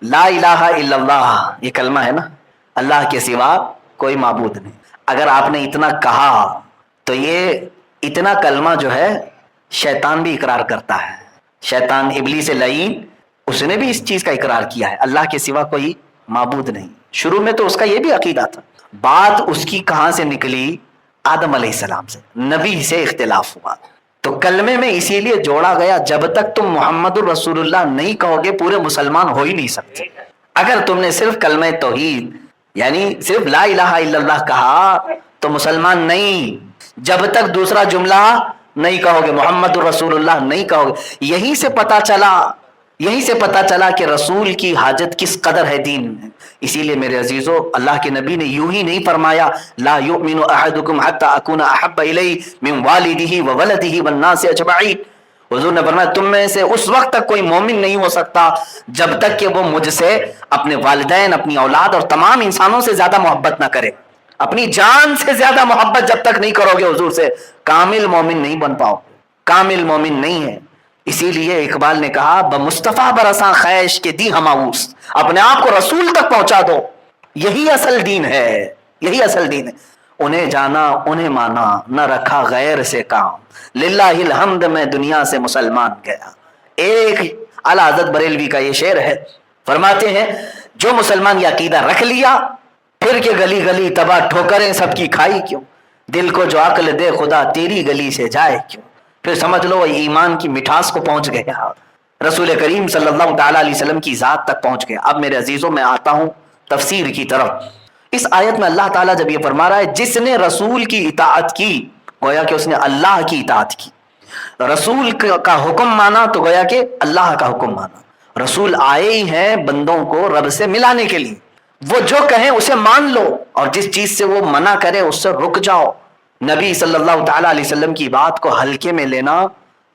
لا الہ الا اللہ یہ کلمہ ہے نا، اللہ کے سوا کوئی معبود نہیں، اگر آپ نے اتنا کہا تو یہ اتنا کلمہ جو ہے شیطان بھی اقرار کرتا ہے، شیطان ابلیس لعین اس نے بھی اس چیز کا اقرار کیا ہے، اللہ کے سوا کوئی معبود نہیں۔ شروع میں تو اس کا یہ بھی عقیدہ تھا، بات اس کی کہاں سے نکلی؟ آدم علیہ السلام سے، نبی سے اختلاف ہوا تو کلمے میں اسی لیے جوڑا گیا، جب تک تم محمد الرسول اللہ نہیں کہو گے پورے مسلمان ہو ہی نہیں سکتے۔ اگر تم نے صرف کلمہ توحید یعنی صرف لا الہ الا اللہ کہا تو مسلمان نہیں، جب تک دوسرا جملہ نہیں کہو گے، محمد الرسول اللہ نہیں کہو گے۔ یہیں سے پتا چلا کہ رسول کی حاجت کس قدر ہے دین میں۔ اسی لیے میرے عزیزو، اللہ کے نبی نے یوں ہی نہیں فرمایا لا یؤمن احدکم حتی اکون احب الیہ من والدہ وولدہ والناس اجمعین۔ حضور نے فرمایا تم میں سے اس وقت تک کوئی مومن نہیں ہو سکتا جب تک کہ وہ مجھ سے اپنے والدین، اپنی اولاد اور تمام انسانوں سے زیادہ محبت نہ کرے، اپنی جان سے زیادہ محبت جب تک نہیں کرو گے حضور سے، کامل مومن نہیں بن پاؤ، کامل مومن نہیں ہے۔ اسی لیے اقبال نے کہا بمصطفیٰ برساں خیش کے دی ہماؤس، اپنے آپ کو رسول تک پہنچا دو، یہی اصل دین ہے، یہی اصل دین ہے۔ انہیں جانا انہیں مانا، نہ رکھا غیر سے کام، للہ الحمد میں دنیا سے مسلمان گیا۔ ایک اعلیٰ حضرت بریلوی کا یہ شعر ہے، فرماتے ہیں جو مسلمان یہ عقیدہ رکھ لیا پھر کہ گلی گلی تباہ ٹھوکریں سب کی کھائی کیوں، دل کو جو عقل دے خدا تیری گلی سے جائے کیوں، پھر سمجھ لو ایمان کی مٹھاس کو پہنچ گیا، رسول کریم صلی اللہ تعالیٰ علیہ وسلم کی ذات تک پہنچ گیا۔ اب میرے عزیزوں میں آتا ہوں تفسیر کی طرف۔ اس آیت میں اللہ تعالیٰ جب یہ فرما رہا ہے جس نے رسول کی اطاعت کی، گویا کہ اس نے اللہ کی اطاعت کی، رسول کا حکم مانا تو گویا کہ اللہ کا حکم مانا۔ رسول آئے ہی ہیں بندوں کو رب سے ملانے کے لیے، وہ جو کہیں اسے مان لو اور جس چیز سے وہ منع کرے اس سے رک جاؤ۔ نبی صلی اللہ تعالیٰ علیہ وسلم کی بات کو ہلکے میں لینا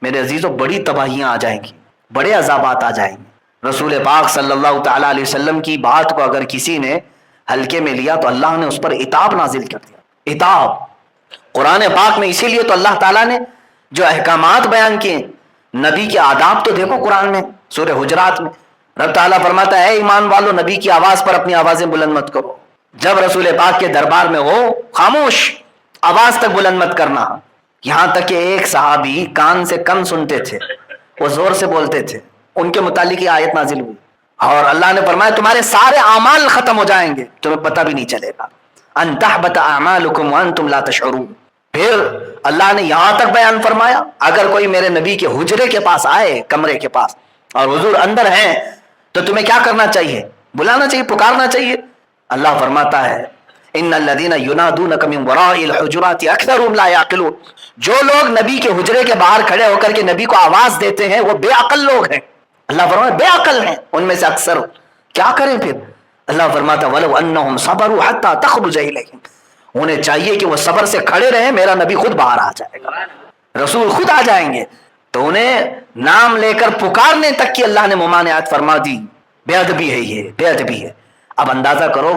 میرے عزیزوں بڑی تباہیاں آ جائیں گی، بڑے عذابات آ جائیں گے۔ رسول پاک صلی اللہ تعالیٰ علیہ وسلم کی بات کو اگر کسی نے ہلکے میں لیا تو اللہ نے اس پر عتاب نازل کر دیا۔ عتاب قرآن پاک میں، اسی لیے تو اللہ تعالیٰ نے جو احکامات بیان کیے، نبی کے آداب تو دیکھو قرآن میں، سورہ حجرات میں رب تعالیٰ فرماتا ہے اے ایمان والو نبی کی آواز پر اپنی آوازیں بلند مت کرو، جب رسول پاک کے دربار میں ہو خاموش، آواز تک بلند مت کرنا۔ یہاں تک کہ ایک صحابی کان سے کم سنتے تھے، وہ زور سے بولتے تھے، ان کے متعلق یہ آیت نازل ہوئی اور اللہ نے فرمایا تمہارے سارے اعمال ختم ہو جائیں گے، تمہیں پتہ بھی نہیں چلے گا، ان تحبط اعمالکم وانتم لا تشعرون۔ پھر اللہ نے یہاں تک بیان فرمایا اگر کوئی میرے نبی کے حجرے کے پاس آئے، کمرے کے پاس، اور حضور اندر ہیں تو تمہیں کیا کرنا چاہیے؟ بلانا چاہیے، پکارنا چاہیے۔ اللہ فرماتا ہے ان الذین ینادونک من وراء الحجرات اکثرهم لا یعقلون، جو لوگ نبی کے حجرے کے باہر کھڑے ہو کر کے نبی کو آواز دیتے ہیں وہ بے عقل لوگ ہیں۔ اللہ فرماتا بے عقل ہیں ان میں سے اکثر، کیا کریں پھر؟ اللہ فرماتا ولو انہم صبروا حتی تخرج الیہم، انہیں چاہیے کہ وہ صبر سے کھڑے رہیں، میرا نبی خود باہر آ جائے گا، رسول خود آ جائیں گے، تو انہیں نام لے کر پکارنے تک کی اللہ نے ممانعت فرما دی۔ بے ادبی ہے یہ، بے ادبی ہے۔ اب اندازہ کرو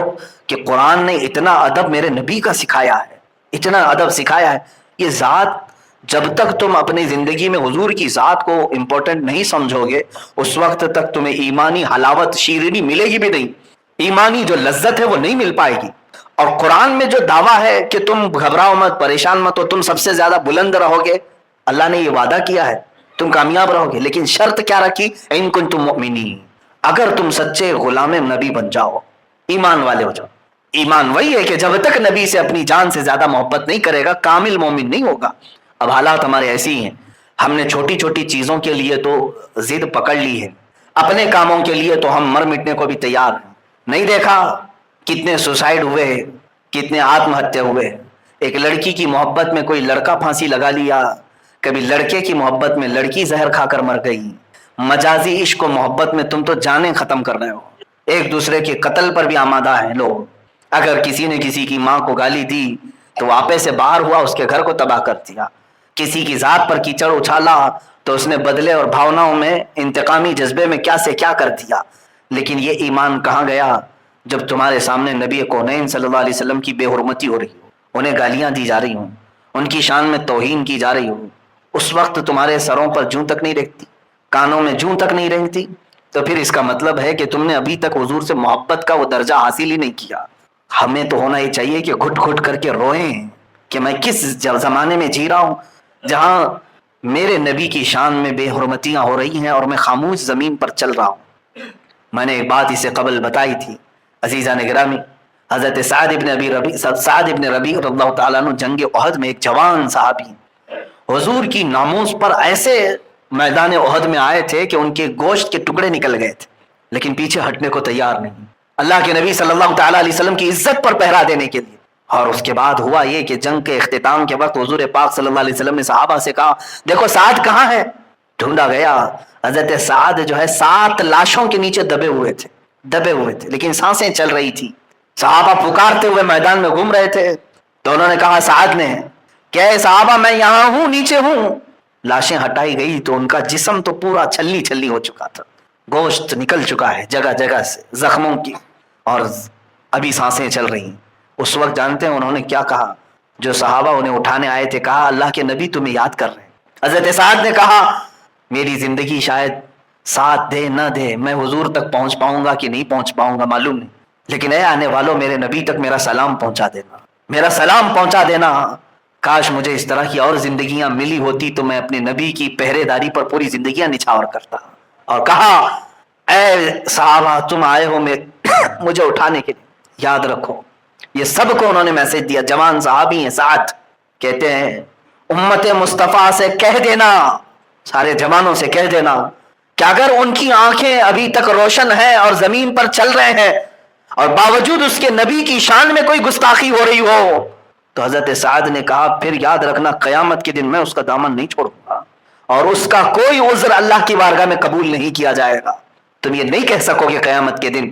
کہ قرآن نے اتنا ادب میرے نبی کا سکھایا ہے، اتنا ادب سکھایا ہے۔ یہ ذات جب تک تم اپنی زندگی میں حضور کی ذات کو امپورٹنٹ نہیں سمجھو گے اس وقت تک تمہیں ایمانی حلاوت شیرینی ملے گی بھی نہیں، ایمانی جو لذت ہے وہ نہیں مل پائے گی۔ اور قرآن میں جو دعویٰ ہے کہ تم گھبراؤ مت، پریشان مت ہو، تم سب سے زیادہ بلند رہو گے، اللہ نے یہ وعدہ کیا ہے تم کامیاب رہو گے، لیکن شرط کیا رکھی؟ ان کنتم مؤمنین، اگر تم سچے غلام نبی بن جاؤ، ایمان والے ہو جاؤ۔ ایمان وہی ہے کہ جب تک نبی سے اپنی جان سے زیادہ محبت نہیں کرے گا کامل مومن نہیں ہوگا۔ اب حالات ہمارے ایسے ہی ہیں، ہم نے چھوٹی چھوٹی چیزوں کے لیے تو ضد پکڑ لی ہے، اپنے کاموں کے لیے تو ہم مر مٹنے کو بھی تیار ہیں۔ نہیں دیکھا کتنے سوسائڈ ہوئے، کتنے آتم ہتیا ہوئے؟ ایک لڑکی کی محبت میں کوئی لڑکا پھانسی لگا لیا، کبھی لڑکے کی محبت میں لڑکی زہر کھا کر مر گئی۔ مجازی عشق و محبت میں تم تو جانیں ختم کر رہے ہو، ایک دوسرے کے قتل پر بھی آمادہ ہیں لوگ۔ اگر کسی نے کسی کی ماں کو گالی دی تو وہ آپے سے باہر ہوا، اس کے گھر کو تباہ کر دیا۔ کسی کی ذات پر کیچڑ اچھالا تو اس نے بدلے اور بھاوناؤں میں انتقامی جذبے میں کیا سے کیا کر دیا۔ لیکن یہ ایمان کہاں گیا جب تمہارے سامنے نبی کونین صلی اللہ علیہ وسلم کی بے حرمتی ہو رہی ہو، انہیں گالیاں دی جا رہی ہوں، ان کی شان میں توہین کی جا رہی ہو، اس وقت تمہارے سروں پر جوں تک نہیں رہتی، کانوں میں جوں تک نہیں رہتی، تو پھر اس کا مطلب ہے کہ تم نے ابھی تک حضور سے محبت کا وہ درجہ حاصل ہی نہیں کیا. ہمیں تو ہونا یہ چاہیے کہ گھٹ گھٹ کر کے روئیں کہ میں کس زمانے میں جی رہا ہوں جہاں میرے نبی کی شان میں بے حرمتیاں ہو رہی ہیں اور میں خاموش زمین پر چل رہا ہوں. میں نے ایک بات اسے قبل بتائی تھی عزیزان گرامی. حضرت سعد ابن ربیع رضی اللہ تعالیٰ عنہ جنگ احد میں ایک جوان صحابی حضور کی ناموس پر ایسے میدان احد میں آئے تھے کہ ان کے گوشت کے ٹکڑے نکل گئے تھے، لیکن پیچھے ہٹنے کو تیار نہیں، اللہ کے نبی صلی اللہ تعالیٰ علیہ وسلم کی عزت پر پہرا دینے کے لیے. اور اس کے بعد ہوا یہ کہ جنگ کے اختتام کے وقت حضور پاک صلی اللہ علیہ وسلم نے صحابہ سے کہا دیکھو سعد کہاں ہے. ڈھونڈا گیا، حضرت سعد جو ہے 7 لاشوں کے نیچے دبے ہوئے تھے لیکن سانسیں چل رہی تھی. صحابہ پکارتے ہوئے میدان میں گھوم رہے تھے تو انہوں نے کہا سعد نے کہ اے صحابہ میں یہاں ہوں، نیچے ہوں. لاشیں ہٹائی گئی تو ان کا جسم تو پورا چھلنی چھلنی ہو چکا تھا، گوشت نکل چکا ہے جگہ جگہ سے زخموں کی، اور ابھی سانسیں چل رہی ہیں. اس وقت جانتے ہیں انہوں نے کیا کہا؟ جو صحابہ انہیں اٹھانے آئے تھے کہا اللہ کے نبی تمہیں یاد کر رہے ہیں. حضرت سعد نے کہا میری زندگی شاید ساتھ دے نہ دے، میں حضور تک پہنچ پاؤں گا کہ نہیں پہنچ پاؤں گا معلوم نہیں، لیکن اے آنے والوں میرے نبی تک میرا سلام پہنچا دینا. کاش مجھے اس طرح کی اور زندگیاں ملی ہوتی تو میں اپنے نبی کی پہرے داری پر پوری زندگیاں نچھاور کرتا. اور کہا اے صحابہ تم آئے ہو مجھے اٹھانے کے لیے، یاد رکھو. یہ سب کو انہوں نے میسج دیا. جوان صحابی ہیں ساتھ، کہتے ہیں امت مصطفیٰ سے کہہ دینا، سارے جوانوں سے کہہ دینا کہ اگر ان کی آنکھیں ابھی تک روشن ہیں اور زمین پر چل رہے ہیں اور باوجود اس کے نبی کی شان میں کوئی گستاخی ہو رہی ہو، تو حضرت سعد نے کہا پھر یاد رکھنا قیامت کے دن میں اس کا دامن نہیں چھوڑوں گا اور اس کا کوئی عذر اللہ کی بارگاہ میں قبول نہیں کیا جائے گا. تم یہ نہیں کہہ سکو کہ قیامت کے دن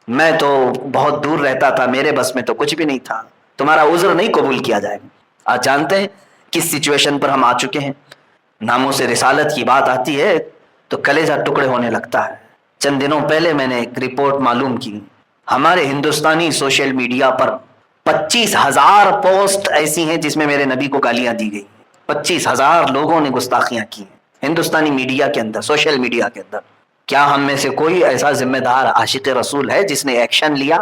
میں تو بہت دور رہتا تھا، میرے بس میں تو کچھ بھی نہیں تھا، تمہارا عذر نہیں قبول کیا جائے گا. آج جانتے ہیں کس سچویشن پر ہم آ چکے ہیں. ناموس رسالت کی بات آتی ہے تو کلیجہ ٹکڑے ہونے لگتا ہے. چند دنوں پہلے میں نے ایک رپورٹ معلوم کی، ہمارے ہندوستانی سوشل میڈیا پر 25,000 پوسٹ ایسی ہیں جس میں میرے نبی کو گالیاں دی گئی. 25,000 لوگوں نے گستاخیاں کی ہیں ہندوستانی میڈیا کے اندر، سوشل میڈیا کے اندر. کیا ہم میں سے کوئی ایسا ذمہ دار عاشق رسول ہے جس نے ایکشن لیا،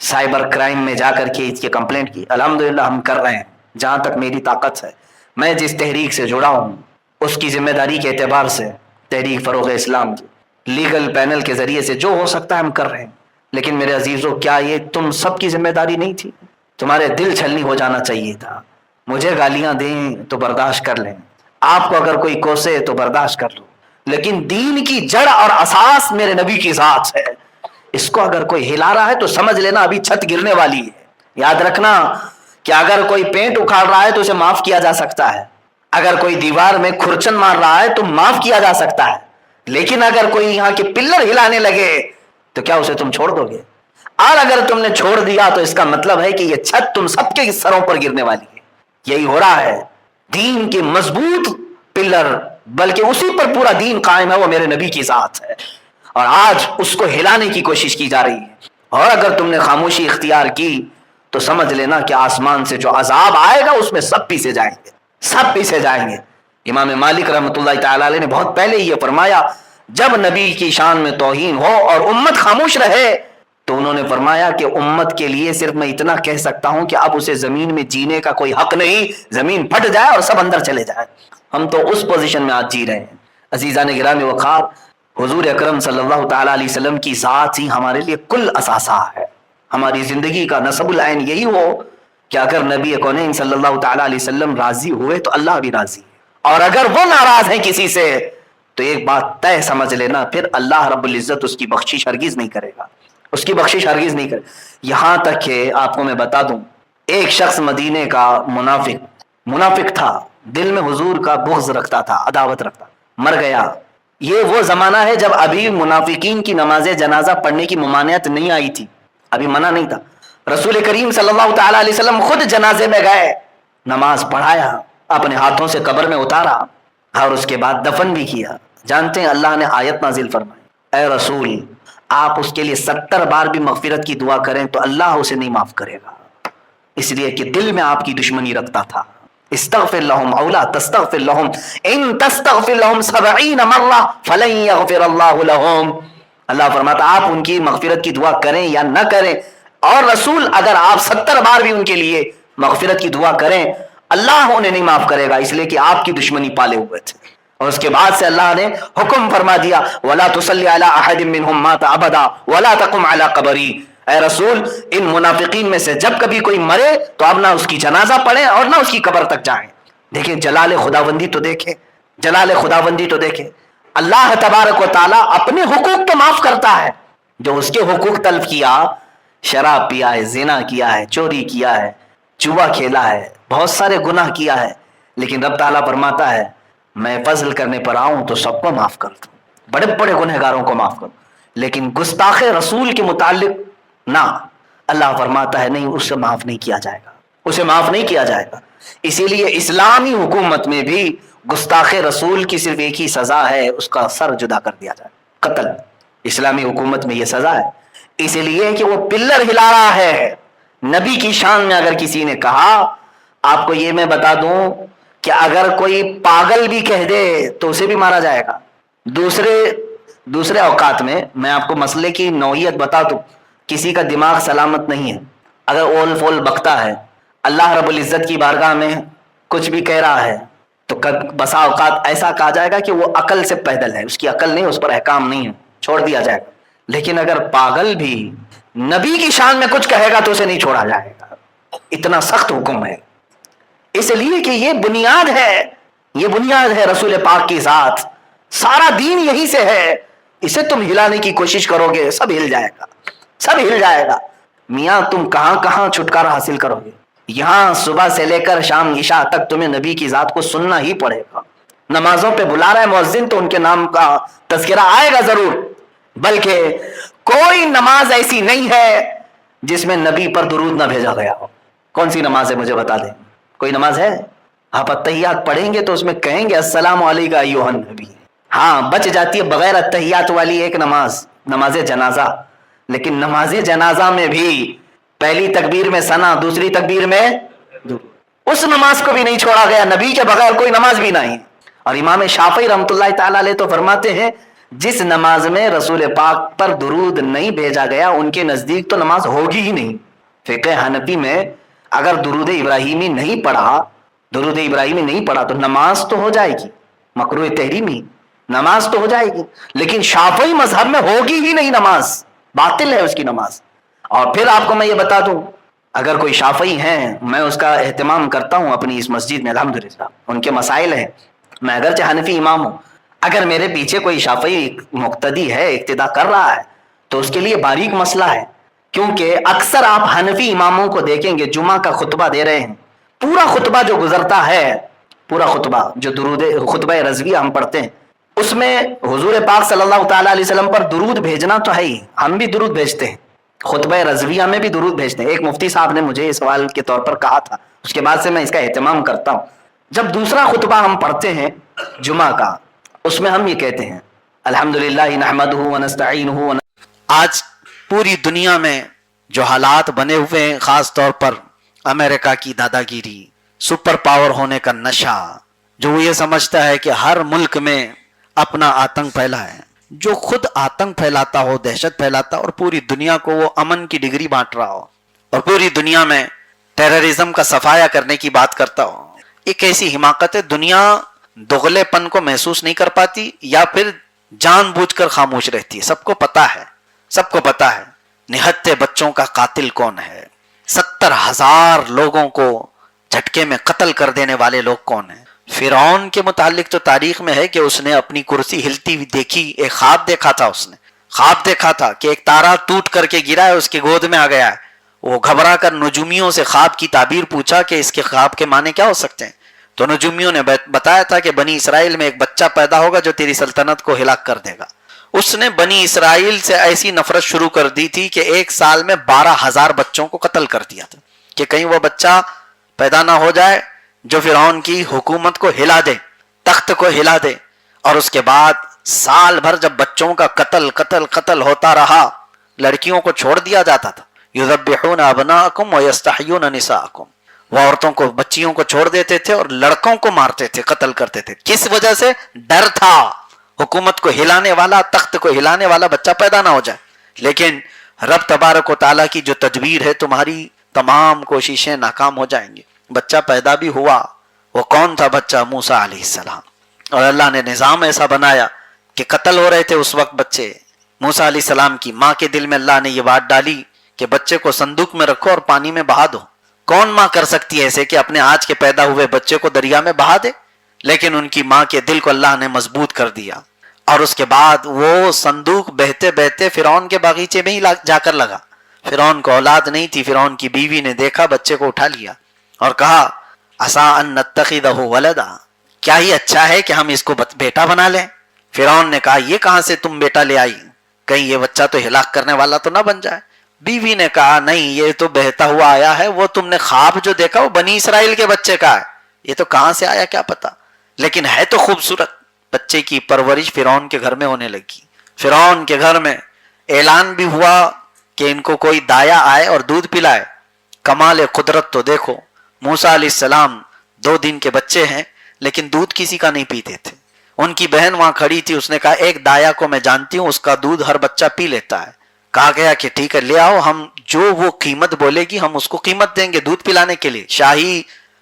سائبر کرائم میں جا کر کے اس کی کمپلینٹ کی؟ الحمدللہ ہم کر رہے ہیں جہاں تک میری طاقت ہے. میں جس تحریک سے جڑا ہوں اس کی ذمہ داری کے اعتبار سے تحریک فروغ اسلام کی لیگل پینل کے ذریعے سے جو ہو سکتا ہے ہم کر رہے ہیں. لیکن میرے عزیزوں کیا یہ تم سب کی ذمہ داری نہیں تھی؟ تمہارے دل چھلنی ہو جانا چاہیے تھا. مجھے گالیاں دیں تو برداشت کر لیں، آپ کو اگر کوئی کوسے تو برداشت کر لو، لیکن دین کی جڑ اور اساس میرے نبی کی ذات ہے. اس کو اگر کوئی ہلا رہا ہے تو سمجھ لینا ابھی چھت گرنے والی ہے. یاد رکھنا کہ اگر کوئی پینٹ اکھاڑ رہا ہے تو اسے معاف کیا جا سکتا ہے، اگر کوئی دیوار میں کھرچن مار رہا ہے تو معاف کیا جا سکتا ہے، لیکن اگر کوئی یہاں کے پلر ہلانے لگے تو کیا اسے تم چھوڑ دو گے؟ اور اگر تم نے چھوڑ دیا تو اس کا مطلب ہے کہ یہ چھت تم سب کے سروں پر گرنے والی ہے. یہی ہو رہا ہے. دین کے مضبوط پلر بلکہ اسی پر پورا دین قائم ہے، وہ میرے نبی کی ذات ہے، اور آج اس کو ہلانے کی کوشش کی جا رہی ہے. اور اگر تم نے خاموشی اختیار کی تو سمجھ لینا کہ آسمان سے جو عذاب آئے گا اس میں سب پیسے جائیں گے. امام مالک رحمۃ اللہ تعالی علیہ نے بہت پہلے یہ فرمایا جب نبی کی شان میں توہین ہو اور امت خاموش رہے تو انہوں نے فرمایا کہ امت کے لیے صرف میں اتنا کہہ سکتا ہوں کہ اب اسے زمین میں جینے کا کوئی حق نہیں، زمین پھٹ جائے اور سب اندر چلے جائیں. ہم تو اس پوزیشن میں آج جی رہے ہیں. عزیزان گرامی وقار، حضور اکرم صلی اللہ تعالیٰ علیہ وسلم کی ذات ہی ہمارے لیے کل اثاثہ ہے. ہماری زندگی کا نصب العین یہی ہو کہ اگر نبی کونین صلی اللہ تعالیٰ علیہ وسلم راضی ہوئے تو اللہ بھی راضی ہے، اور اگر وہ ناراض ہیں کسی سے تو ایک بات طے سمجھ لینا، پھر اللہ رب العزت اس کی بخشش ہرگز نہیں کرے گا، اس کی بخشش ہرگز نہیں کرے. یہاں تک کہ آپ کو میں بتا دوں، ایک شخص مدینے کا منافق تھا، دل میں حضور کا بغض رکھتا تھا، عداوت رکھتا، مر گیا. یہ وہ زمانہ ہے جب ابھی منافقین کی نماز جنازہ پڑھنے کی ممانعت نہیں آئی تھی، ابھی منع نہیں تھا. رسول کریم صلی اللہ تعالیٰ علیہ وسلم خود جنازے میں گئے، نماز پڑھایا، اپنے ہاتھوں سے قبر میں اتارا اور اس کے بعد دفن بھی کیا. جانتے ہیں اللہ نے آیت نازل فرمائی، اے رسول آپ اس کے لیے 70 بار بھی مغفرت کی دعا کریں تو اللہ اسے نہیں معاف کرے گا، اس لیے کہ دل میں آپ کی دشمنی رکھتا تھا. استغفر لهم او لا تستغفر لهم ان تستغفر لهم 70 مرة فلن يغفر الله لهم. اللہ فرماتا آپ ان کی مغفرت کی دعا کریں یا نہ کریں، اور رسول اگر آپ 70 بار بھی ان کے لیے مغفرت کی دعا کریں اللہ انہیں نہیں معاف کرے گا، اس لیے کہ آپ کی دشمنی پالے ہوئے تھے۔ اور اس کے بعد سے اللہ نے حکم فرما دیا وَلَا تُصَلِّ عَلَىٰ أَحَدٍ مِّنْهُمْ مَاتَ أَبَدًا وَلَا تَقُمْ عَلَىٰ قَبْرِهِ، اے رسول ان منافقین میں سے جب کبھی کوئی مرے تو آپ نہ اس کی جنازہ پڑھیں اور نہ اس کی قبر تک جائیں۔ دیکھیں جلال خداوندی تو دیکھیں، جلال خداوندی تو دیکھیں، اللہ تبارک و تعالیٰ اپنے حقوق تو معاف کرتا ہے، جو اس کے حقوق تلف کیا، شراب پیا ہے، زنا کیا ہے، چوری کیا ہے، جوا کھیلا ہے، بہت سارے گناہ کیا ہے، لیکن رب تعالیٰ فرماتا ہے میں فضل کرنے پر آؤں تو سب کو معاف کر دوں، بڑے بڑے گنہگاروں کو معاف کروں، لیکن گستاخ رسول کے متعلق نہ، اللہ فرماتا ہے نہیں اسے معاف نہیں کیا جائے گا، اسے معاف نہیں کیا جائے گا۔ اسی لیے اسلامی حکومت میں بھی گستاخ رسول کی صرف ایک ہی سزا ہے، اس کا سر جدا کر دیا جائے، قتل۔ اسلامی حکومت میں یہ سزا ہے، اسی لیے کہ وہ پلر ہلا رہا ہے۔ نبی کی شان میں اگر کسی نے کہا، آپ کو یہ میں بتا دوں کہ اگر کوئی پاگل بھی کہہ دے تو اسے بھی مارا جائے گا۔ دوسرے اوقات میں آپ کو مسئلے کی نوعیت بتا دوں، کسی کا دماغ سلامت نہیں ہے، اگر اول فول بکتا ہے، اللہ رب العزت کی بارگاہ میں کچھ بھی کہہ رہا ہے تو بسا اوقات ایسا کہا جائے گا کہ وہ عقل سے پیدل ہے، اس کی عقل نہیں، اس پر احکام نہیں ہے، چھوڑ دیا جائے گا۔ لیکن اگر پاگل بھی نبی کی شان میں کچھ کہے گا تو اسے نہیں چھوڑا جائے گا، اتنا سخت حکم ہے۔ اس لیے کہ یہ بنیاد ہے، یہ بنیاد ہے رسول پاک کی ذات، سارا دین یہی سے ہے، اسے تم ہلانے کی کوشش کرو گے سب ہل جائے گا، سب ہل جائے گا۔ میاں تم کہاں کہاں چھٹکارا حاصل کرو گے؟ یہاں صبح سے لے کر شام عشاء تک تمہیں نبی کی ذات کو سننا ہی پڑے گا۔ نمازوں پہ بلا رہا ہے مؤذن تو ان کے نام کا تذکرہ آئے گا ضرور، بلکہ کوئی نماز ایسی نہیں ہے جس میں نبی پر درود نہ بھیجا گیا ہو۔ کون سی نماز ہے مجھے بتا دیں، کوئی نماز ہے؟ آپ التحیات پڑھیں گے تو اس میں کہیں گے السلام علیکم ایھا النبی، ہاں بچ جاتی ہے بغیر التحیات والی ایک نماز، نماز جنازہ۔ لیکن نماز جنازہ میں بھی پہلی تکبیر میں ثنا، دوسری تکبیر میں اس نماز کو بھی نہیں چھوڑا گیا، نبی کے بغیر کوئی نماز بھی نہیں۔ اور امام شافعی رحمۃ اللہ تعالی علیہ تو فرماتے ہیں جس نماز میں رسول پاک پر درود نہیں بھیجا گیا ان کے نزدیک تو نماز ہوگی ہی نہیں۔ فقہ حنفی میں اگر درود ابراہیمی نہیں پڑھا تو نماز تو ہو جائے گی، مکروہ تحریمی نماز تو ہو جائے گی، لیکن شافعی مذہب میں ہوگی ہی نہیں، نماز باطل ہے اس کی نماز۔ اور پھر آپ کو میں یہ بتا دوں، اگر کوئی شافعی ہیں، میں اس کا اہتمام کرتا ہوں اپنی اس مسجد میں الحمدللہ، ان کے مسائل ہیں، میں اگرچہ حنفی امام ہوں، اگر میرے پیچھے کوئی شافعی مقتدی ہے، اقتدا کر رہا ہے تو اس کے لیے باریک مسئلہ ہے، کیونکہ اکثر آپ حنفی اماموں کو دیکھیں گے جمعہ کا خطبہ دے رہے ہیں، پورا خطبہ جو گزرتا ہے، پورا خطبہ جو خطبہ رضویہ ہم پڑھتے ہیں، اس میں حضور پاک صلی اللہ تعالی علیہ وسلم پر درود بھیجنا تو ہے ہی، ہم بھی درود بھیجتے ہیں، خطبہ رضویہ میں بھی درود بھیجتے ہیں۔ ایک مفتی صاحب نے مجھے اس سوال کے طور پر کہا تھا، اس کے بعد سے میں اس کا اہتمام کرتا ہوں، جب دوسرا خطبہ ہم پڑھتے ہیں جمعہ کا، اس میں ہم یہ کہتے ہیں الحمدللہ نحمدہ ونستعینہ۔ آج پوری دنیا میں جو حالات بنے ہوئے ہیں، خاص طور پر امریکہ کی دادا گیری، سپر پاور ہونے کا نشہ، جو وہ یہ سمجھتا ہے کہ ہر ملک میں اپنا آتنک پھیلا ہے، جو خود آتنک پھیلاتا ہو، دہشت پھیلاتا ہو، اور پوری دنیا کو وہ امن کی ڈگری بانٹ رہا ہو، اور پوری دنیا میں ٹیررزم کا صفایا کرنے کی بات کرتا ہو۔ ایک ایسی حماقت ہے، دنیا دغلے پن کو محسوس نہیں کر پاتی یا پھر جان بوجھ کر خاموش رہتی ہے۔ سب کو پتا ہے نہتے بچوں کا قاتل کون ہے، 70,000 لوگوں کو جھٹکے میں قتل کر دینے والے لوگ کون ہیں۔ فرعون کے متعلق تو تاریخ میں ہے کہ اس نے اپنی کرسی ہلتی ہوئی دیکھی، ایک خواب دیکھا تھا کہ ایک تارا ٹوٹ کر کے گرا ہے، اس کی گود میں آ گیا ہے، وہ گھبرا کر نجومیوں سے خواب کی تعبیر پوچھا کہ اس کے خواب کے معنی کیا ہو سکتے ہیں، تو نجومیوں نے بتایا تھا کہ بنی اسرائیل میں ایک بچہ پیدا ہوگا جو تیری سلطنت کو ہلاک کر دے گا۔ اس نے بنی اسرائیل سے ایسی نفرت شروع کر دی تھی کہ ایک سال میں 12,000 بچوں کو قتل کر دیا تھا کہ کہیں وہ بچہ پیدا نہ ہو جائے جو فرعون کی حکومت کو ہلا دے، تخت کو ہلا دے۔ اور اس کے بعد سال بھر جب بچوں کا قتل ہوتا رہا، لڑکیوں کو چھوڑ دیا جاتا تھا، یذبحون ابناءکم ویستحیون نساءکم، وہ عورتوں کو، بچیوں کو چھوڑ دیتے تھے اور لڑکوں کو مارتے تھے، قتل کرتے تھے۔ کس وجہ سے؟ ڈر تھا، حکومت کو ہلانے والا, تخت کو ہلانے والا بچہ پیدا نہ ہو جائے. لیکن رب تبارک و تعالیٰ کی جو تدبیر ہے, تمہاری تمام کوششیں ناکام ہو جائیں گی. بچہ پیدا بھی ہوا. وہ کون تھا بچہ؟ موسیٰ علیہ السلام. اور اللہ نے نظام ایسا بنایا کہ قتل ہو رہے تھے اس وقت بچے. موسیٰ علیہ السلام کی ماں کے دل میں اللہ نے یہ بات ڈالی کہ بچے کو صندوق میں رکھو اور پانی میں بہا دو. کون ماں کر سکتی ہے ایسے کہ اپنے آج کے پیدا ہوئے بچے کو دریا میں بہا دے؟ لیکن ان کی ماں کے دل کو اللہ نے مضبوط کر دیا. اور اس کے بعد وہ صندوق بہتے بہتے فرعون کے باغیچے میں ہی جا کر لگا. فرعون کو اولاد نہیں تھی. فرعون کی بیوی نے دیکھا بچے کو, اٹھا لیا اور کہا عسیٰ ان نتخذہ ولدا, کیا ہی اچھا ہے کہ ہم اس کو بیٹا بنا لیں. فرعون نے کہا یہ کہاں سے تم بیٹا لے آئی, کہیں یہ بچہ تو ہلاک کرنے والا تو نہ بن جائے. بیوی نے کہا نہیں, یہ تو بہتا ہوا آیا ہے. وہ تم نے خواب جو دیکھا وہ بنی اسرائیل کے بچے کا ہے, یہ تو کہاں سے آیا کیا پتا, لیکن ہے تو خوبصورت. بچے کی پرورش فرعون کے گھر میں ہونے لگی. فرعون کے گھر میں اعلان بھی ہوا کہ ان کو کوئی دایا آئے اور دودھ پلائے. کمال قدرت تو دیکھو, موسیٰ علیہ السلام 2 دن کے بچے ہیں لیکن دودھ کسی کا نہیں پیتے تھے. ان کی بہن وہاں کھڑی تھی, اس نے کہا ایک دایا کو میں جانتی ہوں, اس کا دودھ ہر بچہ پی لیتا ہے. کہا گیا کہ ٹھیک ہے لے آؤ, ہم جو وہ قیمت بولے گی ہم اس کو قیمت دیں گے دودھ پلانے کے لیے. شاہی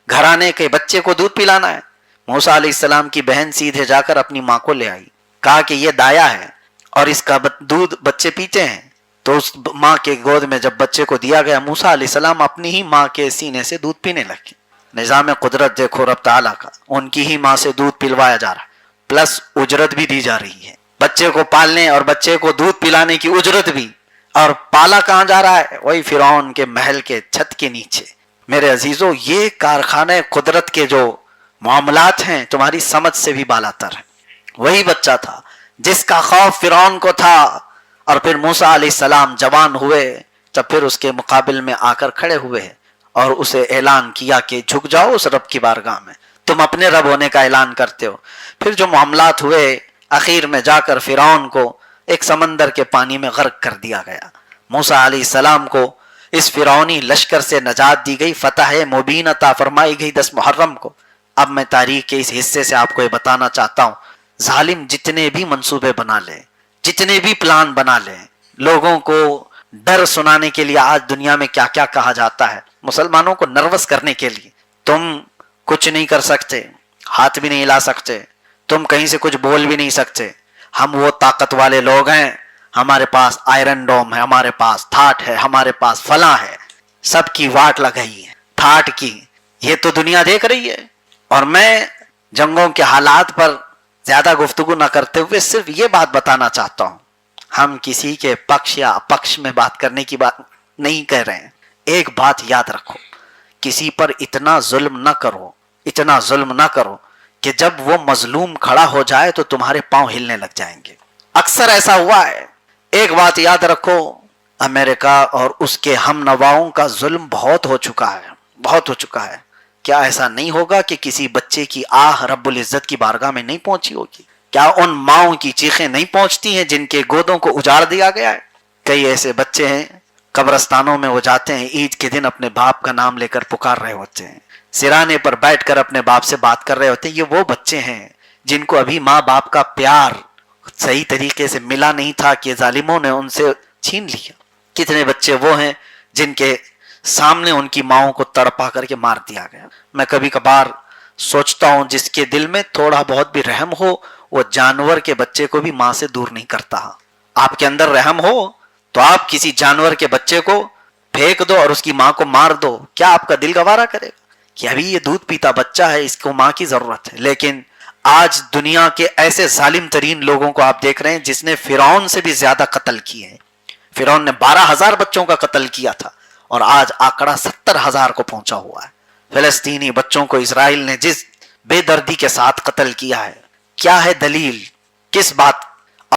گھرانے کے بچے کو دودھ پلانا ہے. موسیٰ علیہ السلام کی بہن سیدھے جا کر اپنی ماں کو لے آئی, کہا کہ یہ دایا ہے اور اس کا دودھ بچے پیتے ہیں. تو اس ماں کے گود میں جب بچے کو دیا گیا, موسیٰ علیہ السلام اپنی ہی ماں کے سینے سے دودھ پینے لگے. نظام قدرت دیکھو رب تعالیٰ کا, ان کی ہی ماں سے دودھ پلوایا جا رہا ہے, پلس اجرت بھی دی جا رہی ہے. بچے کو پالنے اور بچے کو دودھ پلانے کی اجرت بھی. اور پالا کہاں جا رہا ہے؟ وہی فرعون کے محل کے چھت کے نیچے. میرے عزیزو, یہ کارخانہ قدرت کے جو معاملات ہیں تمہاری سمجھ سے بھی بالاتر ہیں. وہی بچہ تھا جس کا خوف فرعون کو تھا, اور پھر موسیٰ علیہ السلام جوان ہوئے جب پھر اس کے مقابل میں آ کر کھڑے ہوئے اور اسے اعلان کیا کہ جھک جاؤ اس رب کی بارگاہ میں, تم اپنے رب ہونے کا اعلان کرتے ہو. پھر جو معاملات ہوئے, اخیر میں جا کر فرعون کو ایک سمندر کے پانی میں غرق کر دیا گیا. موسیٰ علیہ السلام کو اس فرعونی لشکر سے نجات دی گئی, فتح مبین عطا فرمائی گئی 10 محرم کو. اب میں تاریخ کے اس حصے سے آپ کو یہ بتانا چاہتا ہوں, ظالم جتنے بھی منصوبے بنا لے, جتنے بھی پلان بنا لے, لوگوں کو ڈر سنانے کے لیے آج دنیا میں کیا کیا کہا جاتا ہے مسلمانوں کو نروس کرنے کے لیے, تم کچھ نہیں کر سکتے, ہاتھ بھی نہیں ہلا سکتے, تم کہیں سے کچھ بول بھی نہیں سکتے, ہم وہ طاقت والے لوگ ہیں, ہمارے پاس آئرن ڈوم ہے, ہمارے پاس تھاٹ ہے, ہمارے پاس فلاں ہے. سب کی واٹ لگائی ہے تھاٹ کی, یہ تو دنیا دیکھ رہی ہے. اور میں جنگوں کے حالات پر زیادہ گفتگو نہ کرتے ہوئے صرف یہ بات بتانا چاہتا ہوں, ہم کسی کے پکش یا اپکش میں بات کرنے کی بات نہیں کہہ رہے ہیں. ایک بات یاد رکھو, کسی پر اتنا ظلم نہ کرو, اتنا ظلم نہ کرو کہ جب وہ مظلوم کھڑا ہو جائے تو تمہارے پاؤں ہلنے لگ جائیں گے. اکثر ایسا ہوا ہے. ایک بات یاد رکھو, امریکہ اور اس کے ہم نواؤں کا ظلم بہت ہو چکا ہے, بہت ہو چکا ہے. کیا ایسا نہیں ہوگا کہ کسی بچے کی آہ رب العزت کی بارگاہ میں نہیں پہنچی ہوگی؟ کیا ان ماؤں کی چیخیں نہیں پہنچتی ہیں جن کے گودوں کو اجاڑ دیا گیا ہے؟ کئی ایسے بچے ہیں قبرستانوں میں وہ جاتے ہیں, عید کے دن اپنے باپ کا نام لے کر پکار رہے ہوتے ہیں, سرانے پر بیٹھ کر اپنے باپ سے بات کر رہے ہوتے ہیں. یہ وہ بچے ہیں جن کو ابھی ماں باپ کا پیار صحیح طریقے سے ملا نہیں تھا کہ ظالموں نے ان سے چھین لیا. کتنے بچے وہ ہیں جن کے سامنے ان کی ماؤں کو تڑپا کر کے مار دیا گیا. میں کبھی کبھار سوچتا ہوں جس کے دل میں تھوڑا بہت بھی رحم ہو وہ جانور کے بچے کو بھی ماں سے دور نہیں کرتا. آپ کے اندر رحم ہو تو آپ کسی جانور کے بچے کو پھینک دو اور اس کی ماں کو مار دو, کیا آپ کا دل گوارا کرے گا کہ ابھی یہ دودھ پیتا بچہ ہے, اس کو ماں کی ضرورت ہے؟ لیکن آج دنیا کے ایسے ظالم ترین لوگوں کو آپ دیکھ رہے ہیں جس نے فرعون سے بھی زیادہ قتل کیے ہیں. فرعون نے 12,000 بچوں کا قتل کیا تھا اور آج آنکڑا 70,000 کو پہنچا ہوا ہے. فلسطینی بچوں کو اسرائیل نے جس بے دردی کے ساتھ قتل کیا ہے, کیا ہے دلیل, کس بات